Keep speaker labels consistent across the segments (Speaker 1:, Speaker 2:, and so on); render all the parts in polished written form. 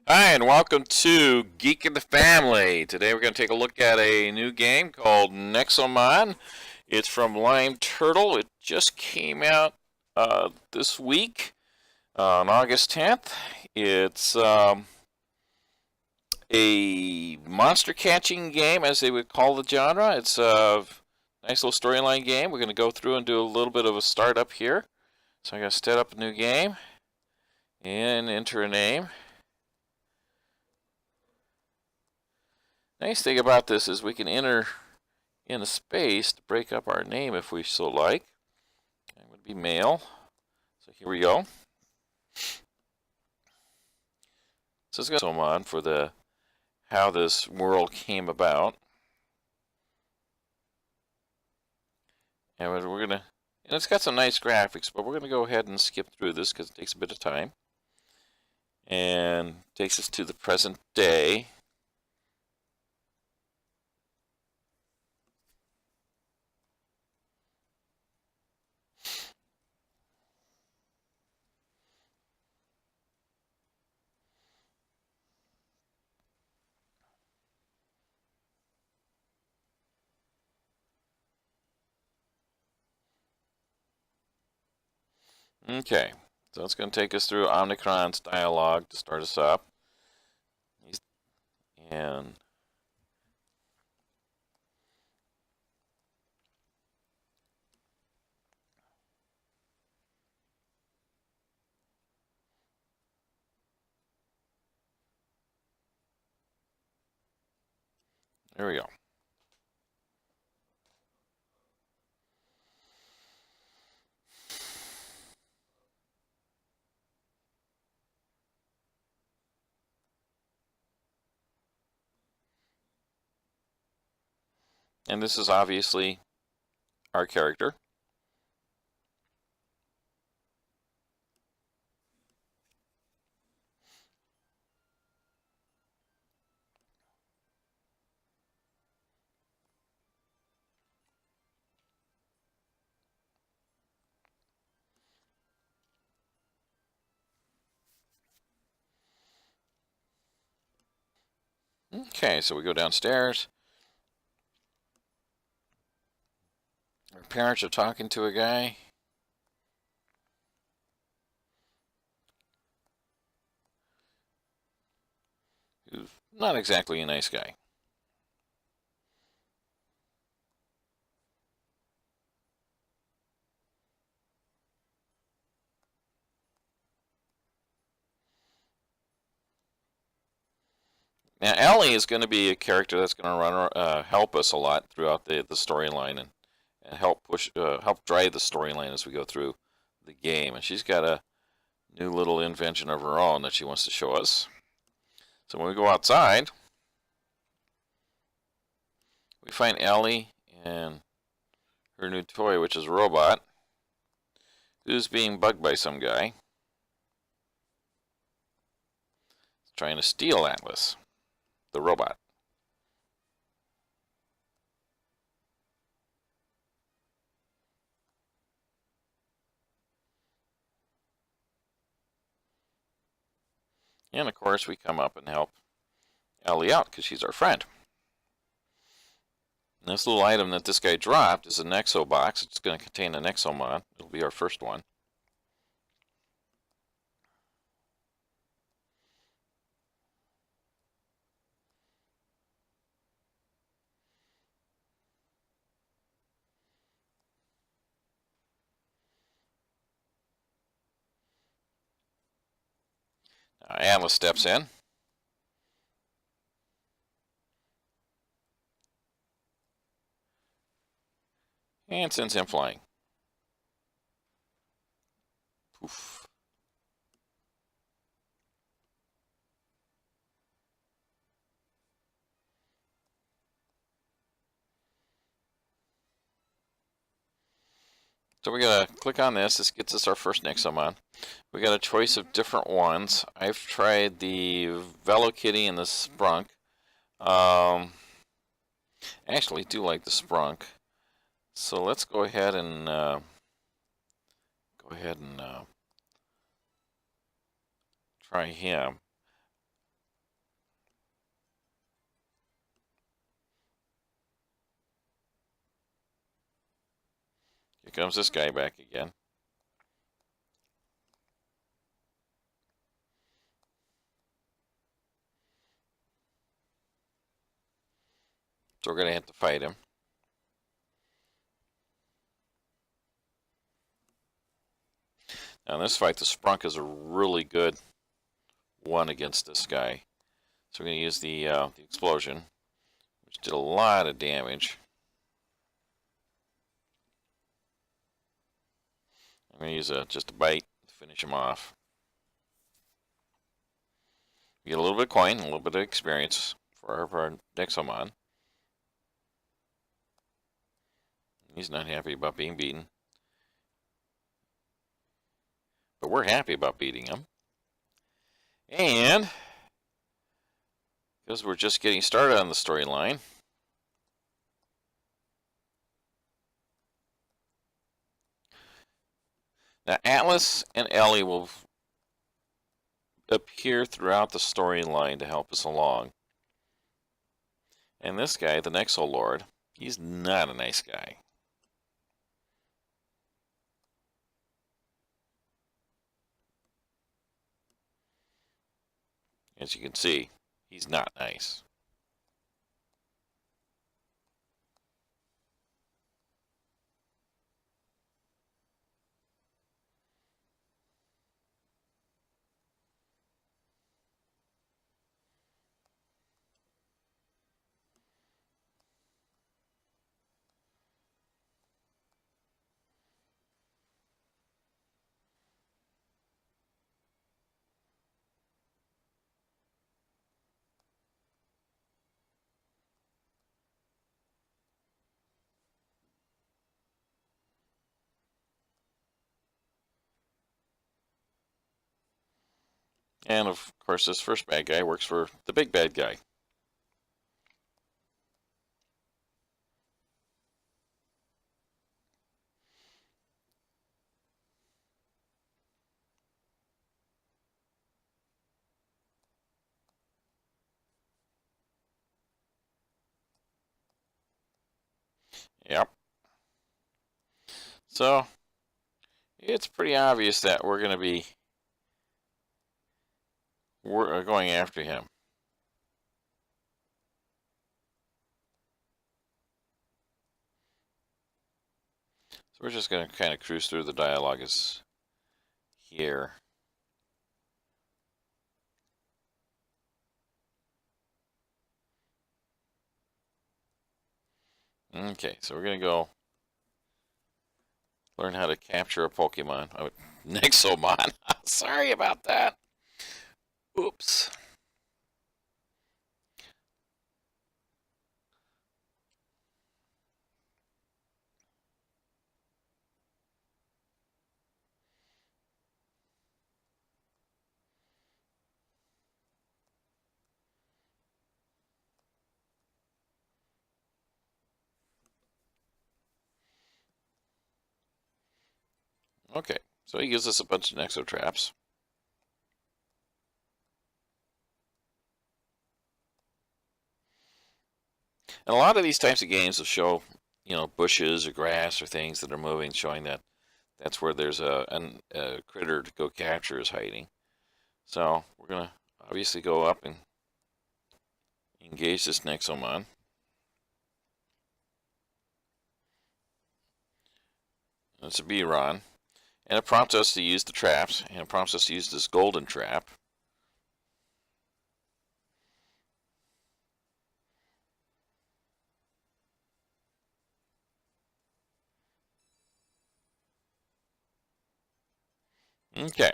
Speaker 1: Hi, and welcome to Geek in the Family. Today we're going to take a look at a new game called Nexomon. It's from Lime Turtle. It just came out this week on August 10th. It's a monster catching game, as they would call the genre. It's a nice little storyline game. We're going to go through and do a little bit of a startup here. So I'm going to set up a new game and enter a name. Nice thing about this is we can enter in a space to break up our name if we so like. It would be male. So here we go. So let's go on for the how this world came about. And and it's got some nice graphics, but we're gonna go ahead and skip through this because it takes a bit of time. And takes us to the present day. Okay, so it's going to take us through Omnicron's dialogue to start us up. And there we go. And this is obviously our character. Okay, so we go downstairs. Our parents are talking to a guy. Who's not exactly a nice guy. Now, Ellie is going to be a character that's going to help us a lot throughout the storyline and help drive the storyline as we go through the game. And she's got a new little invention of her own that she wants to show us. So when we go outside, we find Ellie and her new toy, which is a robot, who's being bugged by some guy. He's trying to steal Atlas, the robot. And of course, we come up and help Ellie out because she's our friend. And this little item that this guy dropped is a Nexo box. It's going to contain a Nexomon. It'll be our first one. Atlas steps in. And sends him flying. Poof. So we gotta click on this. This gets us our first Nexomon. We got a choice of different ones. I've tried the Velokitty and the Sprunk. I actually do like the Sprunk. So let's go ahead and try him. comes this guy back again. So we're going to have to fight him. Now in this fight, the Sprunk is a really good one against this guy. So we're going to use the explosion, which did a lot of damage. I'm going to use just a bite to finish him off. We get a little bit of coin, a little bit of experience for our Nexomon. He's not happy about being beaten. But we're happy about beating him. And because we're just getting started on the storyline, now Atlas and Ellie will appear throughout the storyline to help us along. And this guy, the Nexo Lord, he's not a nice guy. As you can see, he's not nice. And of course, this first bad guy works for the big bad guy. Yep. So, it's pretty obvious that we're going to be going after him. So we're just going to kind of cruise through the dialogue is here. Okay, so we're going to go learn how to capture a Pokemon. Oh, Nexomon. Sorry about that. Oops. Okay, so he gives us a bunch of Nexo traps. And a lot of these types of games will show, bushes or grass or things that are moving, showing that that's where there's a critter to go capture is hiding. So we're going to obviously go up and engage this Nexomon. It's a B-Ron. And it prompts us to use the traps, and it prompts us to use this golden trap. Okay.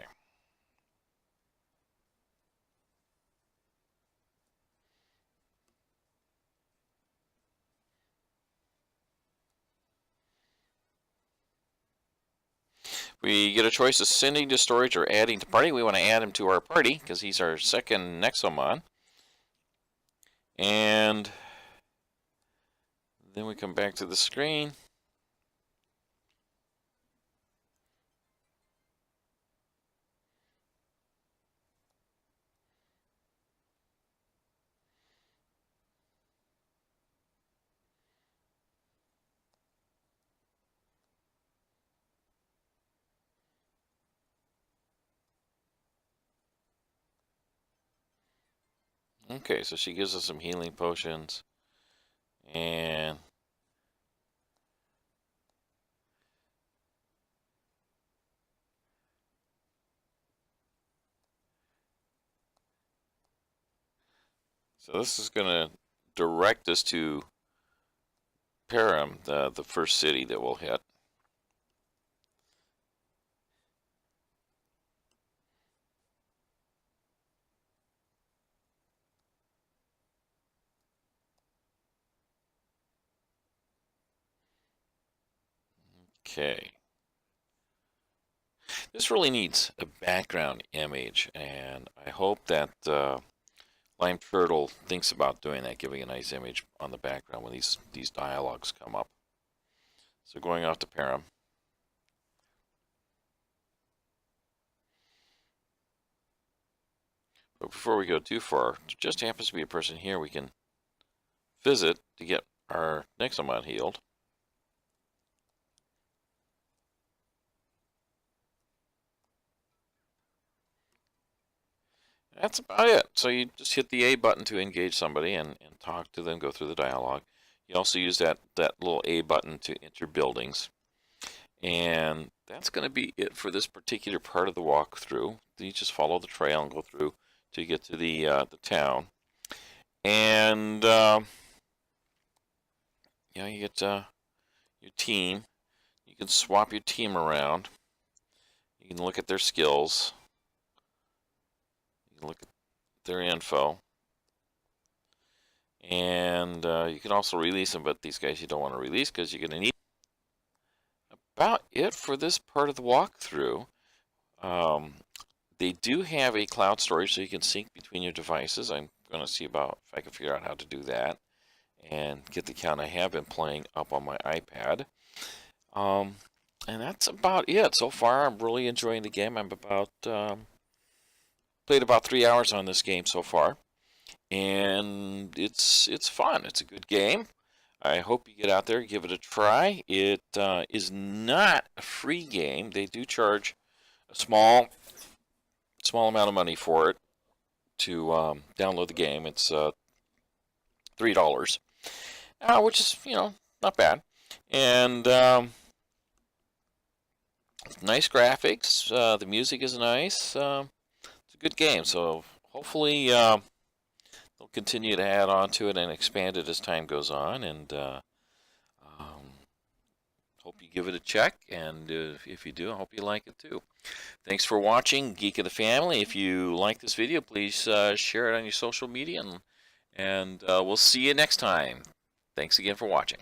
Speaker 1: We get a choice of sending to storage or adding to party. We want to add him to our party because he's our second Nexomon. And then we come back to the screen. Okay, so she gives us some healing potions. And so this is going to direct us to Param, the first city that we'll hit. Okay. This really needs a background image, and I hope that Lime Turtle thinks about doing that, giving a nice image on the background when these dialogues come up. So going off to Param. But before we go too far, there just happens to be a person here we can visit to get our Nexomon healed. That's about it. So you just hit the A button to engage somebody and talk to them, go through the dialogue. You also use that little A button to enter buildings. And that's going to be it for this particular part of the walkthrough. You just follow the trail and go through to get to the town. And you know, you get your team. You can swap your team around. You can look at their skills. You can look at their info. And you can also release them, but these guys you don't want to release because you're going to need. About it for this part of the walkthrough. They do have a cloud storage so you can sync between your devices. I'm going to see about if I can figure out how to do that and get the count I have been playing up on my iPad. And that's about it. So far, I'm really enjoying the game. I'm about played about 3 hours on this game so far, and it's fun. It's a good game. I hope you get out there and give it a try. It is not a free game. They do charge a small amount of money for it to download the game. It's $3, which is not bad, and nice graphics. The music is nice. It's a good game. So hopefully they'll continue to add on to it and expand it as time goes on. And hope you give it a check. And if you do, I hope you like it too. Thanks for watching, Geek of the Family. If you like this video, please share it on your social media. And we'll see you next time. Thanks again for watching.